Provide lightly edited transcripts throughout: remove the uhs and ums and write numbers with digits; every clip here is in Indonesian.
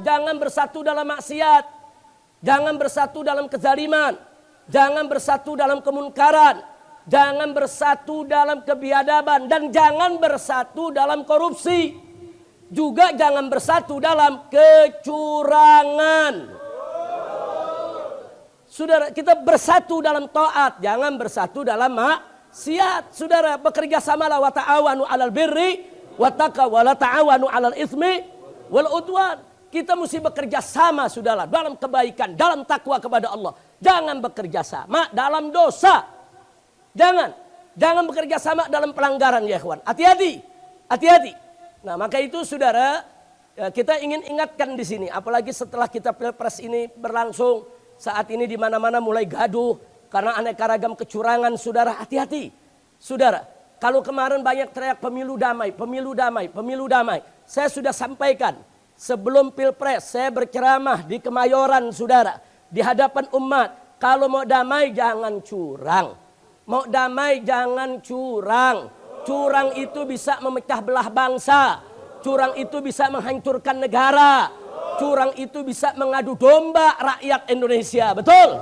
jangan bersatu dalam maksiat. Jangan bersatu dalam kezaliman. Jangan bersatu dalam kemunkaran. Jangan bersatu dalam kebiadaban. Dan jangan bersatu dalam korupsi. Juga jangan bersatu dalam kecurangan. Saudara, kita bersatu dalam taat, jangan bersatu dalam maksiat. Saudara, bekerja samalah wa ta'awanu 'alal birri wa taqwa wa la ta'awanu 'alal itsmi wal udwan. Kita mesti bekerja sama, saudara, dalam kebaikan, dalam takwa kepada Allah. Jangan bekerja sama dalam dosa. Jangan bekerja sama dalam pelanggaran, ya ikhwan. Hati-hati. Hati-hati. Nah, maka itu saudara, kita ingin ingatkan di sini, apalagi setelah kita Pilpres ini berlangsung. Saat ini di mana-mana mulai gaduh karena aneka ragam kecurangan, saudara, hati-hati. Saudara, kalau kemarin banyak teriak pemilu damai, pemilu damai, pemilu damai. Saya sudah sampaikan sebelum Pilpres, saya berceramah di Kemayoran, saudara, di hadapan umat. Kalau mau damai jangan curang. Mau damai jangan curang. Curang itu bisa memecah belah bangsa. Curang itu bisa menghancurkan negara. Curang itu bisa mengadu domba rakyat Indonesia, betul?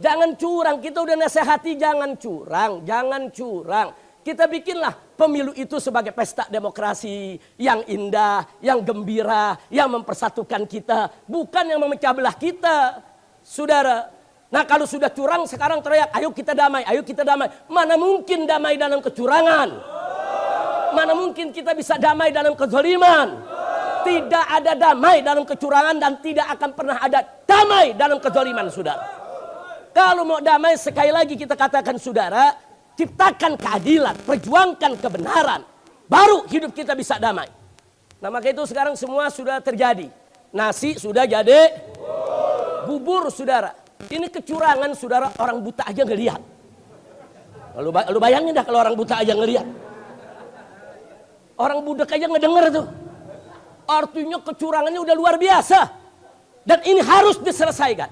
Jangan curang, kita udah nasihati jangan curang, jangan curang. Kita bikinlah pemilu itu sebagai pesta demokrasi yang indah, yang gembira, yang mempersatukan kita, bukan yang memecah belah kita, saudara. Nah, kalau sudah curang sekarang teriak, ayo kita damai, ayo kita damai. Mana mungkin damai dalam kecurangan? Mana mungkin kita bisa damai dalam kezaliman? Tidak ada damai dalam kecurangan dan tidak akan pernah ada damai dalam kezaliman, saudara. Kalau mau damai, sekali lagi kita katakan, saudara, ciptakan keadilan, perjuangkan kebenaran, baru hidup kita bisa damai. Nah, maka itu sekarang semua sudah terjadi. Nasi sudah jadi bubur, saudara. Ini kecurangan, saudara, orang buta aja ngelihat. Lalu bayangin dah kalau orang buta aja ngelihat. Orang budak aja ngedenger tuh. Artinya kecurangannya udah luar biasa. Dan ini harus diselesaikan.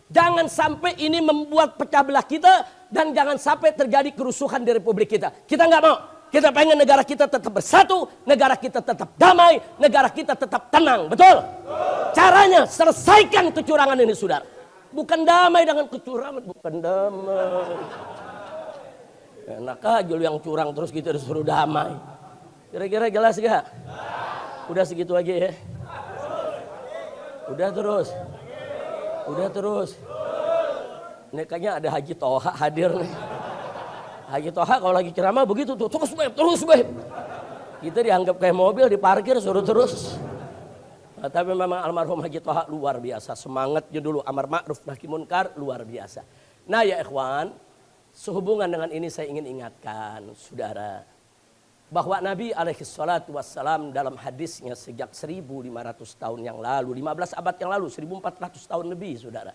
Jangan sampai ini membuat pecah belah kita. Dan jangan sampai terjadi kerusuhan di republik kita. Kita nggak mau. Kita pengen negara kita tetap bersatu. Negara kita tetap damai. Negara kita tetap tenang. Betul? Caranya selesaikan kecurangan ini, saudara. Bukan damai dengan kecurangan. Bukan damai. Enak aja lu yang curang terus kita disuruh damai. Kira-kira jelas gak? Udah segitu aja ya. Udah terus. Udah terus. Ini kayaknya ada Haji Toha hadir nih. Haji Toha kalau lagi ceramah begitu tuh. Terus Beb, terus Beb. Kita dianggap kayak mobil diparkir suruh terus. Nah, tapi memang almarhum Haji Toha luar biasa. Semangatnya dulu amar ma'ruf nahi munkar luar biasa. Nah ya ikhwan, sehubungan dengan ini saya ingin ingatkan saudara. Bahwa Nabi alaihissalam dalam hadisnya sejak 1500 tahun yang lalu, 15 abad yang lalu, 1400 tahun lebih, saudara.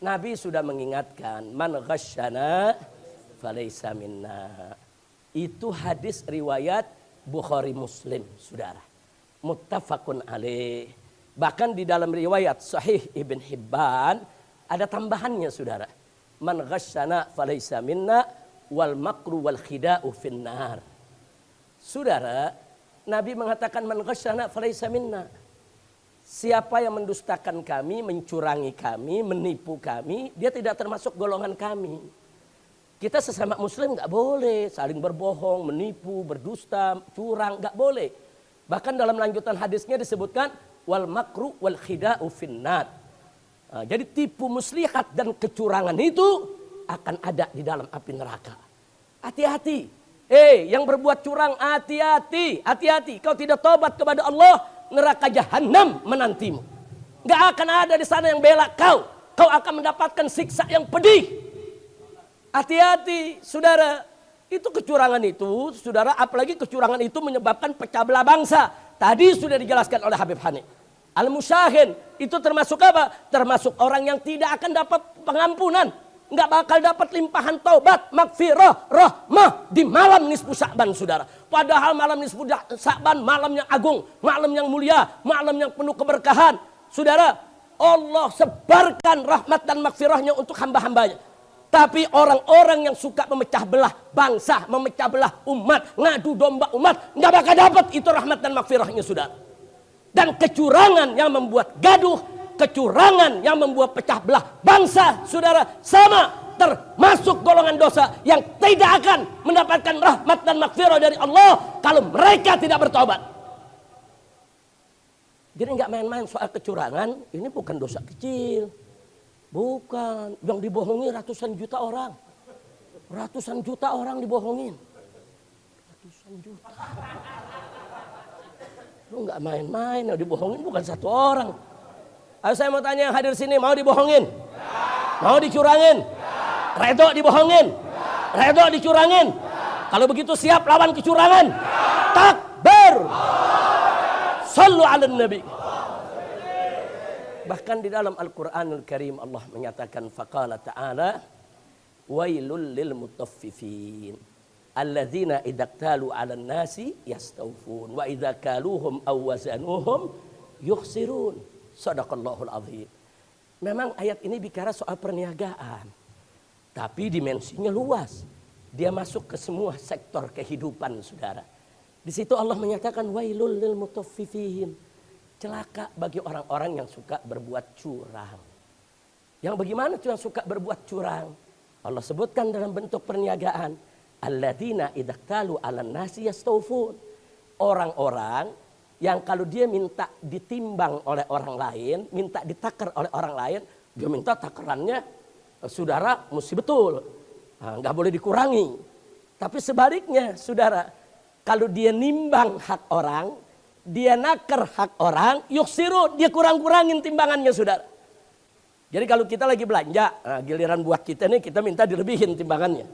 Nabi sudah mengingatkan, man ghasyana falaysa minna. Itu hadis riwayat Bukhari Muslim, saudara. Muttafaqun alaih. Bahkan di dalam riwayat Sahih Ibn Hibban ada tambahannya, saudara. Man ghasyana falaysa minna wal makru wal khida'u finnar. Saudara, Nabi mengatakan man ghasyana falaysa minna. Siapa yang mendustakan kami, mencurangi kami, menipu kami, dia tidak termasuk golongan kami. Kita sesama muslim nggak boleh saling berbohong, menipu, berdusta, curang, nggak boleh. Bahkan dalam lanjutan hadisnya disebutkan wal makru wal khida'u finnar. Nah, jadi tipu muslihat dan kecurangan itu akan ada di dalam api neraka. Hati-hati. Yang berbuat curang, hati-hati, hati-hati. Kau tidak tobat kepada Allah, neraka jahanam menantimu. Gak akan ada di sana yang bela kau. Kau akan mendapatkan siksa yang pedih. Hati-hati, saudara. Itu kecurangan itu, saudara. Apalagi kecurangan itu menyebabkan pecah belah bangsa. Tadi sudah dijelaskan oleh Habib Hanif. Al-musyahin itu termasuk apa? Termasuk orang yang tidak akan dapat pengampunan. Nggak bakal dapat limpahan taubat, magfirah, rahmah di malam nisfu Sya'ban, saudara. Padahal malam nisfu Sya'ban malam yang agung, malam yang mulia, malam yang penuh keberkahan. Saudara, Allah sebarkan rahmat dan magfirahnya untuk hamba-hambanya. Tapi orang-orang yang suka memecah belah bangsa, memecah belah umat, ngadu domba umat, nggak bakal dapat itu rahmat dan magfirahnya, saudara. Dan kecurangan yang membuat gaduh, kecurangan yang membuat pecah belah bangsa, saudara, sama termasuk golongan dosa yang tidak akan mendapatkan rahmat dan maghfirah dari Allah kalau mereka tidak bertobat. Jadi nggak main-main soal kecurangan, ini bukan dosa kecil. Bukan, yang dibohongi ratusan juta orang. Ratusan juta orang dibohongin. Ratusan juta. Lu nggak main-main, yang dibohongin bukan satu orang. Ayo saya mau tanya yang hadir sini, mau dibohongin? Ya. Mau dicurangin? Ya. Redo dibohongin? Ya. Redo dicurangin? Ya. Kalau begitu siap lawan kecurangan? Ya. Takbir! Sallu ala nabi. Bahkan di dalam Al-Quranul Karim Allah menyatakan faqala ta'ala wailul lil mutaffifin alladzina idza qalu 'alan nasi yastawfun wa idza kaluhum aw wazanuhum yukhsirun. Shadaqallahul azim. Memang ayat ini bicara soal perniagaan, tapi dimensinya luas. Dia masuk ke semua sektor kehidupan, saudara. Di situ Allah menyatakan wailul lil mutaffifin. Celaka bagi orang-orang yang suka berbuat curang. Yang bagaimana tuh yang suka berbuat curang? Allah sebutkan dalam bentuk perniagaan. Alladzina idza qalu 'alan nasi yastawfun. Orang-orang yang kalau dia minta ditimbang oleh orang lain, minta ditakar oleh orang lain, dia minta takarannya, saudara, mesti betul. Nggak boleh dikurangi. Tapi sebaliknya, saudara, kalau dia nimbang hak orang, dia nakar hak orang, yuksiru, dia kurang-kurangin timbangannya, saudara. Jadi kalau kita lagi belanja, giliran buat kita nih, kita minta dilebihin timbangannya.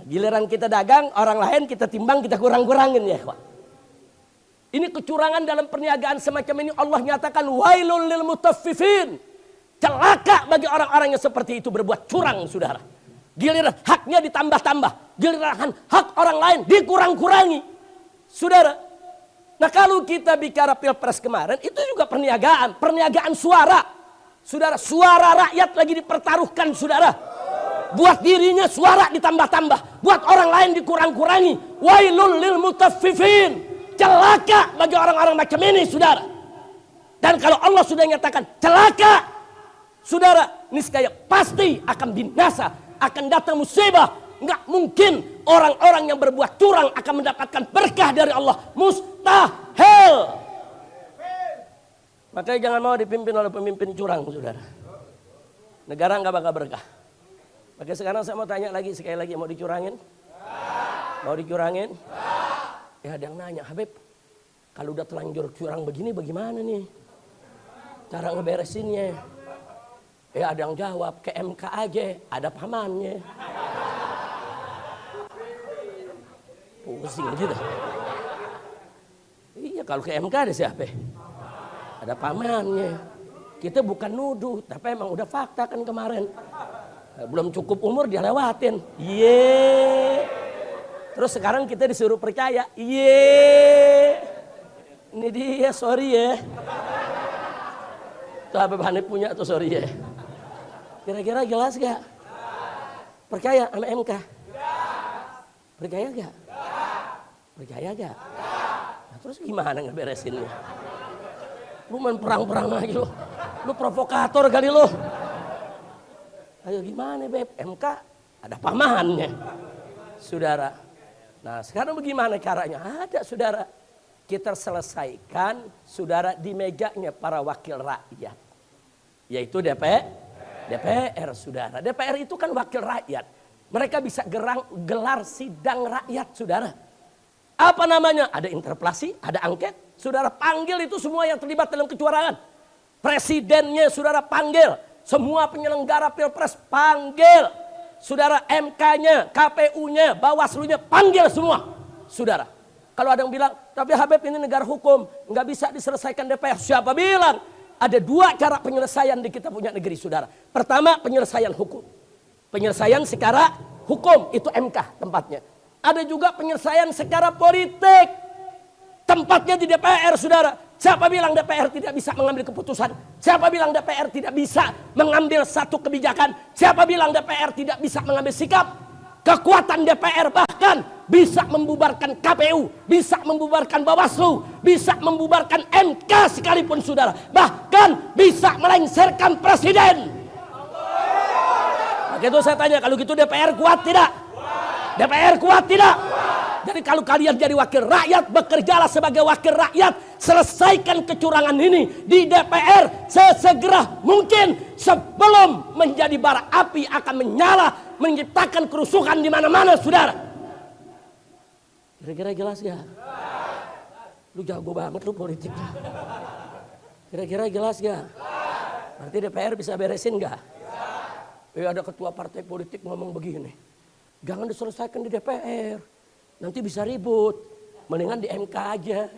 Giliran kita dagang, orang lain kita timbang, kita kurang-kurangin ya, Pak. Ini kecurangan dalam perniagaan semacam ini. Allah nyatakan wailul lil mutaffifin. Celaka bagi orang-orang yang seperti itu berbuat curang, saudara. Giliran haknya ditambah-tambah, giliran hak orang lain dikurang-kurangi, saudara. Nah kalau kita bicara pilpres kemarin, itu juga perniagaan suara. Saudara, suara rakyat lagi dipertaruhkan, saudara. Buat dirinya suara ditambah-tambah, buat orang lain dikurang-kurangi. Wailul lil mutaffifin. Celaka bagi orang-orang macam ini, saudara. Dan kalau Allah sudah nyatakan celaka, saudara, niscaya pasti akan binasa, akan datang musibah. Nggak mungkin orang-orang yang berbuat curang akan mendapatkan berkah dari Allah. Mustahil. Makanya jangan mau dipimpin oleh pemimpin curang, saudara. Negara nggak bakal berkah. Makanya sekarang saya mau tanya lagi, sekali lagi, mau dicurangin? Mau dicurangin? Ya ada yang nanya, Habib, kalau udah telanjur curang begini bagaimana nih cara ngeberesinnya? Ya ada yang jawab, ke MK aja, ada pamannya. Pusing gitu. Iya, kalau ke MK ada siapa? Ada pamannya. Kita bukan nuduh, tapi emang udah fakta kan kemarin. Belum cukup umur dia lewatin. Terus sekarang kita disuruh percaya. Ini dia, sorry ya. Tuh Habib Hanif punya tuh, sorry ya. Kira-kira jelas gak? Percaya sama MK? Percaya gak? Percaya gak? Nah, terus gimana ngeberesinnya? Lu main perang-perang aja lu. Lu provokator kali lu. Ayo gimana Beb? MK ada pamannya, saudara. Nah sekarang bagaimana caranya? Ada, saudara. Kita selesaikan, saudara, di mejanya para wakil rakyat. Yaitu DPR, saudara. DPR itu kan wakil rakyat. Mereka bisa gelar sidang rakyat, saudara. Apa namanya? Ada interpelasi, ada angket. Saudara panggil itu semua yang terlibat dalam kecurangan. Presidennya saudara panggil. Semua penyelenggara pilpres panggil. Saudara, MK-nya, KPU-nya, Bawaslu-nya panggil semua, saudara. Kalau ada yang bilang, tapi Habib ini negara hukum, nggak bisa diselesaikan DPR. Siapa bilang? Ada dua cara penyelesaian di kita punya negeri, saudara. Pertama, penyelesaian hukum. Penyelesaian secara hukum, itu MK tempatnya. Ada juga penyelesaian secara politik. Tempatnya di DPR, saudara. Siapa bilang DPR tidak bisa mengambil keputusan? Siapa bilang DPR tidak bisa mengambil satu kebijakan? Siapa bilang DPR tidak bisa mengambil sikap? Kekuatan DPR bahkan bisa membubarkan KPU, bisa membubarkan Bawaslu, bisa membubarkan MK sekalipun saudara. Bahkan bisa melengsarkan presiden. Maka itu saya tanya, kalau gitu DPR kuat tidak? DPR kuat tidak? Jadi kalau kalian jadi wakil rakyat, bekerjalah sebagai wakil rakyat. Selesaikan kecurangan ini di DPR sesegera mungkin sebelum menjadi bara api akan menyala, menciptakan kerusuhan di mana-mana, saudara. Kira-kira jelas ya? Lu jago banget lu politik. Kira-kira jelas ya? Berarti DPR bisa beresin nggak? Ada ketua partai politik ngomong begini, jangan diselesaikan di DPR, nanti bisa ribut, mendingan di MK aja.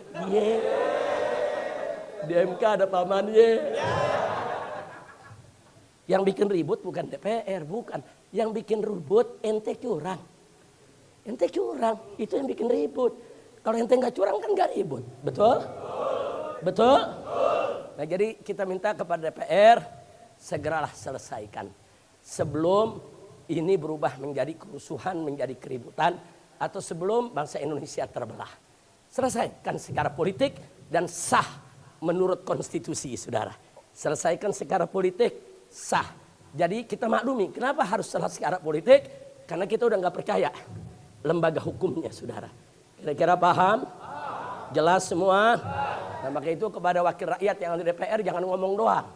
Di MK ada pamannya. Yang bikin ribut bukan DPR, bukan. Yang bikin ribut ente curang. Ente curang, itu yang bikin ribut. Kalau ente nggak curang kan nggak ribut, betul? Betul? Nah jadi kita minta kepada DPR, segeralah selesaikan. Sebelum ini berubah menjadi kerusuhan, menjadi keributan, atau sebelum bangsa Indonesia terbelah. Selesaikan secara politik dan sah menurut konstitusi, saudara. Selesaikan secara politik, sah. Jadi kita maklumi, kenapa harus secara politik? Karena kita udah nggak percaya lembaga hukumnya, saudara. Kira-kira paham? Jelas semua? Nah maka itu kepada wakil rakyat yang ada di DPR jangan ngomong doang.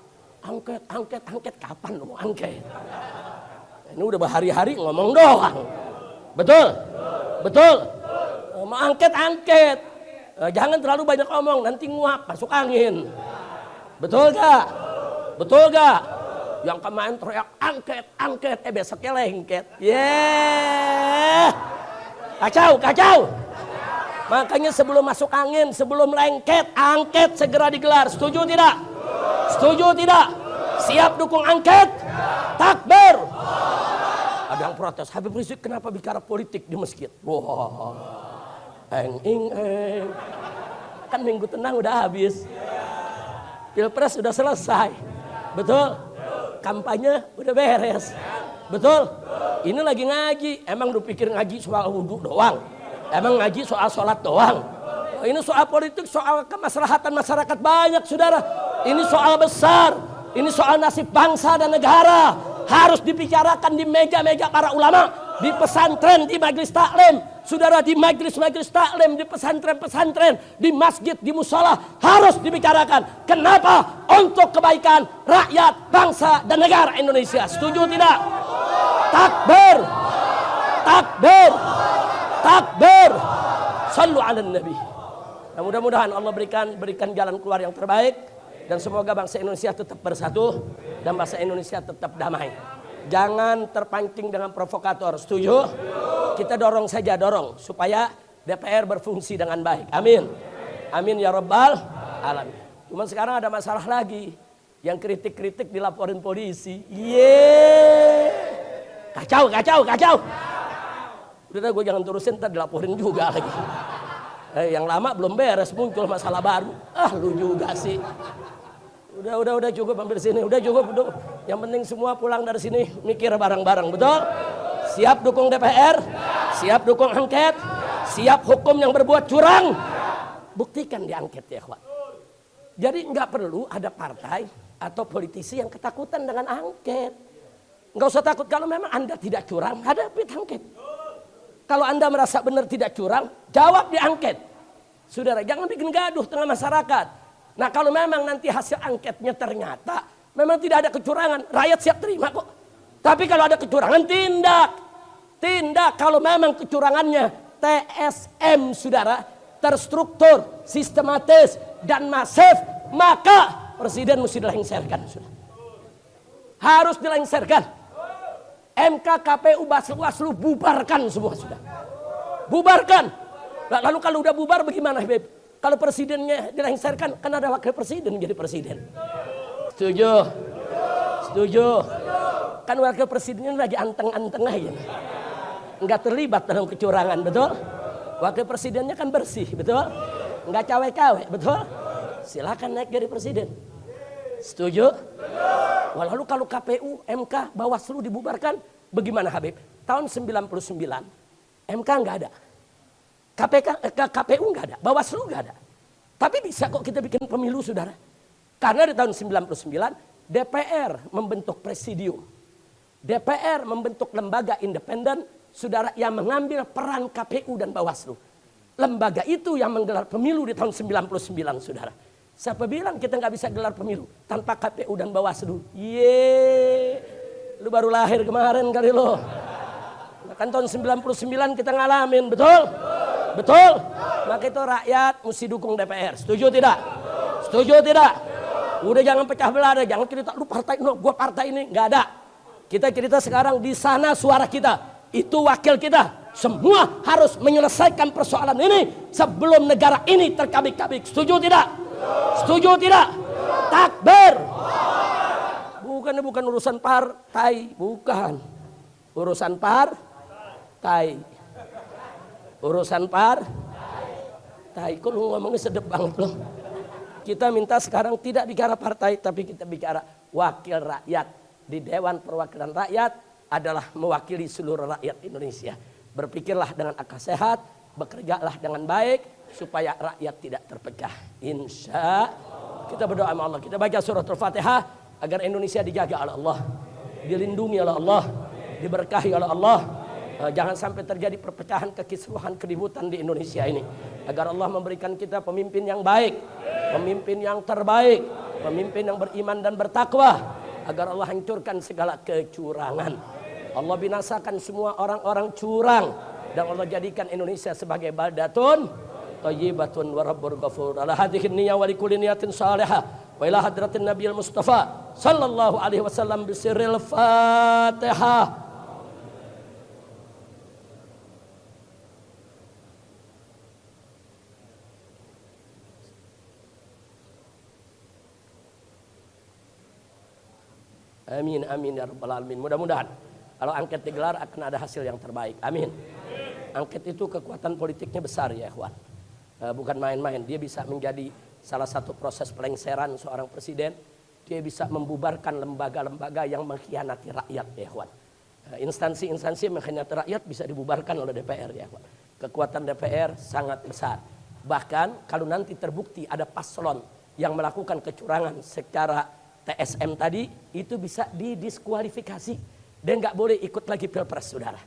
Angket, kapan lu mau angket? Ini udah berhari-hari ngomong doang. Betul? Betul? Mau angket. Jangan terlalu banyak ngomong, nanti nguap, masuk angin. Betul gak? Betul gak? Yang kemarin teriak angket, besoknya lengket. Kacau. Makanya sebelum masuk angin, sebelum lengket, angket segera digelar. Setuju tidak? Setuju tidak? Siap dukung angket? Takbir. Ada yang protes, Habib Rizik kenapa bicara politik di masjid? Wah, eng. Kan minggu tenang udah habis. Pilpres udah selesai. Betul? Kampanye udah beres. Betul? Ini lagi ngaji. Emang lu pikir ngaji soal wudhu doang? Emang ngaji soal sholat doang? Ini soal politik, soal kemaslahatan masyarakat banyak, saudara. Ini soal besar. Ini soal nasib bangsa dan negara. Harus dibicarakan di meja-meja para ulama, di pesantren, di majelis taklim. Saudara, di majelis-majelis taklim, di pesantren-pesantren, di masjid, di musola. Harus dibicarakan. Kenapa? Untuk kebaikan rakyat, bangsa, dan negara Indonesia. Setuju tidak? Takbir. Takbir. Takbir. Sallu ala nabi. Nah, mudah-mudahan Allah berikan jalan keluar yang terbaik. Dan semoga bangsa Indonesia tetap bersatu. Dan bangsa Indonesia tetap damai. Jangan terpancing dengan provokator. Setuju? Kita dorong saja, supaya DPR berfungsi dengan baik. Amin. Amin ya rabbal alamin. Cuman sekarang ada masalah lagi. Yang kritik-kritik dilaporin polisi. Kacau. Udah gue jangan terusin, ntar dilaporin juga lagi. Yang lama belum beres, muncul masalah baru. Lu juga sih. Udah cukup hampir sini. Udah cukup. Yang penting semua pulang dari sini mikir bareng-bareng, betul? Siap dukung DPR, siap dukung angket, siap hukum yang berbuat curang. Buktikan di angket ya, kawan. Jadi nggak perlu ada partai atau politisi yang ketakutan dengan angket. Nggak usah takut kalau memang Anda tidak curang, hadapi angket. Kalau Anda merasa benar tidak curang, jawab di angket. Saudara, jangan bikin gaduh tengah masyarakat. Nah kalau memang nanti hasil angketnya ternyata memang tidak ada kecurangan, rakyat siap terima kok. Tapi kalau ada kecurangan, tindak. Kalau memang kecurangannya TSM, saudara, terstruktur, sistematis, dan masif, maka presiden mesti dilengsarkan. Harus dilengsarkan. MK, KPU, Bawaslu bubarkan semua sudah. Bubarkan. Lalu kalau udah bubar bagaimana, Habib? Kalau presidennya dilengsarkan, kan ada wakil presiden jadi presiden. Setuju? Kan wakil presidennya lagi anteng-anteng aja. Enggak terlibat dalam kecurangan, betul? Wakil presidennya kan bersih, betul? Enggak cawe-cawe, betul? Silakan naik jadi presiden. Setuju? Lalu kalau KPU, MK, Bawaslu dibubarkan, bagaimana, Habib? tahun 99 MK nggak ada. KPU nggak ada, Bawaslu nggak ada. Tapi bisa kok kita bikin pemilu, saudara. Karena di tahun 99 DPR membentuk presidium. DPR membentuk lembaga independen, saudara, yang mengambil peran KPU dan Bawaslu. Lembaga itu yang menggelar pemilu di tahun 99, saudara. Siapa bilang kita nggak bisa gelar pemilu tanpa KPU dan Bawaslu? Lu baru lahir kemarin kali lo. Kan tahun 99 kita ngalamin, betul? Betul? Maka itu rakyat mesti dukung DPR. Setuju tidak? Setuju tidak? Udah jangan pecah belah, jangan cerita lu partai no, gua partai ini, nggak ada. Kita cerita sekarang di sana suara kita, itu wakil kita. Semua harus menyelesaikan persoalan ini sebelum negara ini terkabik-kabik. Setuju tidak? Setuju tidak? Takbir. Bukan urusan partai, bukan. Urusan partai. Urusan partai. Kok lu ngomongnya sedep banget loh. Kita minta sekarang tidak bicara partai, tapi kita bicara wakil rakyat. Di Dewan Perwakilan Rakyat adalah mewakili seluruh rakyat Indonesia. Berpikirlah dengan akal sehat, bekerjalah dengan baik, supaya rakyat tidak terpecah. Insya kita berdoa sama Allah. Kita baca suratul Fatihah agar Indonesia dijaga oleh Allah, dilindungi oleh Allah, diberkahi oleh Allah. Jangan sampai terjadi perpecahan, kekisruhan, keributan di Indonesia ini. Agar Allah memberikan kita pemimpin yang baik, pemimpin yang terbaik, pemimpin yang beriman dan bertakwa. Agar Allah hancurkan segala kecurangan. Allah binasakan semua orang-orang curang. Dan Allah jadikan Indonesia sebagai baldatun thayyibatun wa rabbur ghafur. Ala hadhihi niyyah wa likulli niyatin salihah. Wa ila hadratin nabiyil mustafa sallallahu alaihi wasallam bisirril Fatihah. Amin, amin ya rabbal alamin. Mudah-mudahan kalau angket digelar akan ada hasil yang terbaik. Amin. Angket itu kekuatan politiknya besar ya ikhwan. Bukan main-main. Dia bisa menjadi salah satu proses pelengseran seorang presiden. Dia bisa membubarkan lembaga-lembaga yang mengkhianati rakyat ya ikhwan. Instansi-instansi yang mengkhianati rakyat bisa dibubarkan oleh DPR ya ikhwan. Kekuatan DPR sangat besar. Bahkan kalau nanti terbukti ada paslon yang melakukan kecurangan secara TSM tadi, itu bisa didiskualifikasi dan nggak boleh ikut lagi pilpres, saudara.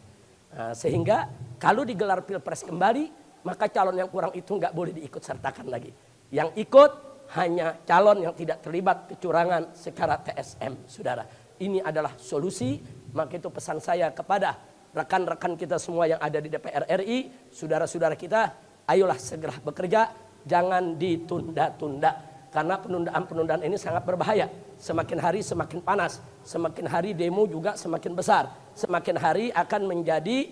Sehingga kalau digelar pilpres kembali, maka calon yang kurang itu nggak boleh diikut sertakan lagi. Yang ikut hanya calon yang tidak terlibat kecurangan secara TSM, saudara. Ini adalah solusi. Maka itu pesan saya kepada rekan-rekan kita semua yang ada di DPR RI, saudara-saudara kita, ayolah segera bekerja, jangan ditunda-tunda. Karena penundaan-penundaan ini sangat berbahaya. Semakin hari semakin panas. Semakin hari demo juga semakin besar. Semakin hari akan menjadi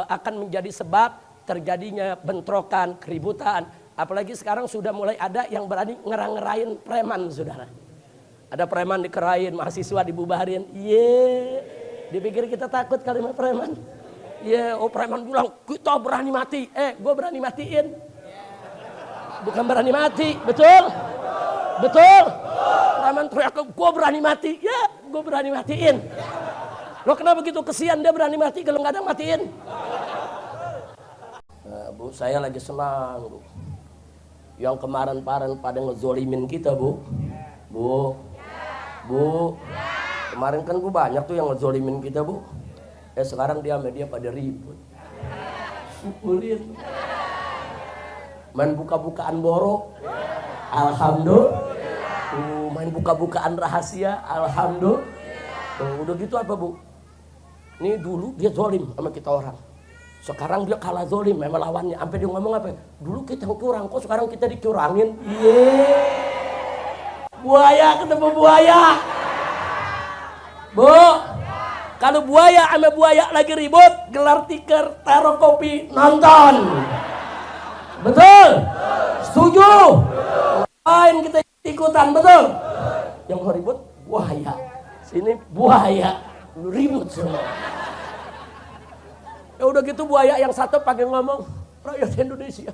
akan menjadi sebab terjadinya bentrokan, keributan. Apalagi sekarang sudah mulai ada yang berani ngerang-ngerain preman, saudara. Ada preman dikerain, mahasiswa dibubarin. Dipikir kita takut kalimat preman. Preman bilang kita berani mati. Gue berani matiin. Bukan berani mati, betul? Betul? Preman teriak, gue berani mati. Ya, gue berani matiin. Lo kenapa begitu kesian dia berani mati kalau nggak ada matiin? Bu, saya lagi senang, Bu. Yang kemarin-kemarin pada ngezolimin kita, Bu. Bu. Kemarin kan Bu banyak tuh yang ngezolimin kita, Bu. Sekarang dia sama dia pada ribut. Syukurin. Main buka-bukaan borok, alhamdulillah. Main buka-bukaan rahasia, alhamdulillah. Udah gitu apa, Bu? Ini dulu dia zolim sama kita orang. Sekarang dia kalah zolim sama lawannya. Sampai dia ngomong apa? Dulu kita curang, kok sekarang kita dicurangin? Buaya ketemu buaya. Bu, kalau buaya sama buaya lagi ribut, gelar tikar, taruh kopi, nonton. Betul? Setuju? Lain kita ikutan, betul? Yang mau ribut, buaya. Sini buaya. Lu ribut semua. Ya udah gitu buaya yang satu pakai ngomong, rakyat Indonesia,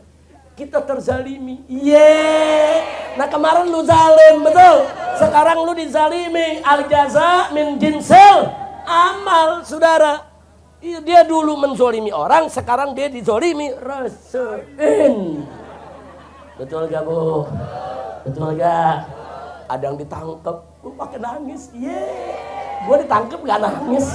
kita terzalimi. Nah kemarin lu zalim, betul? Sekarang lu dizalimi. Al jaza min jinsil amal, saudara. Dia dulu menzolimi orang, sekarang dia dizolimi Rasulin. Betul gak Bu? Betul gak? Ada yang ditangkap, lu pakai nangis. Gue ditangkap gak nangis.